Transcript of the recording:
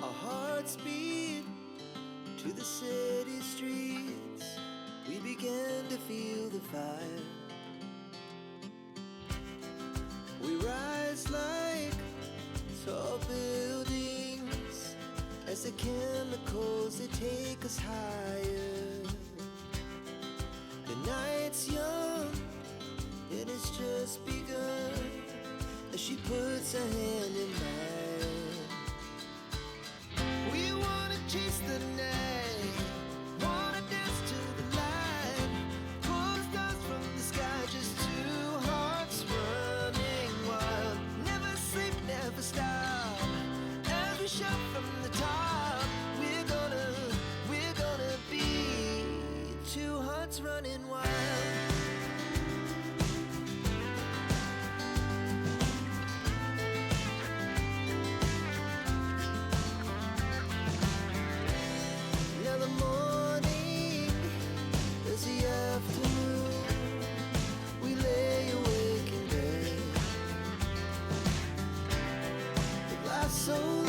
Our hearts beat to the city streets. We began to feel the fire. We rise like tall buildings as the chemicals, they take us higher. The night's young and it's just begun as she puts her hand in mine. We wanna chase the night, wanna dance to the light, pull the stars from the sky, just two hearts running wild. Never sleep, never stop, as we shout from the top. We're gonna be two hearts running wild. Now the morning is the afternoon. We lay awake in bed. It lasts so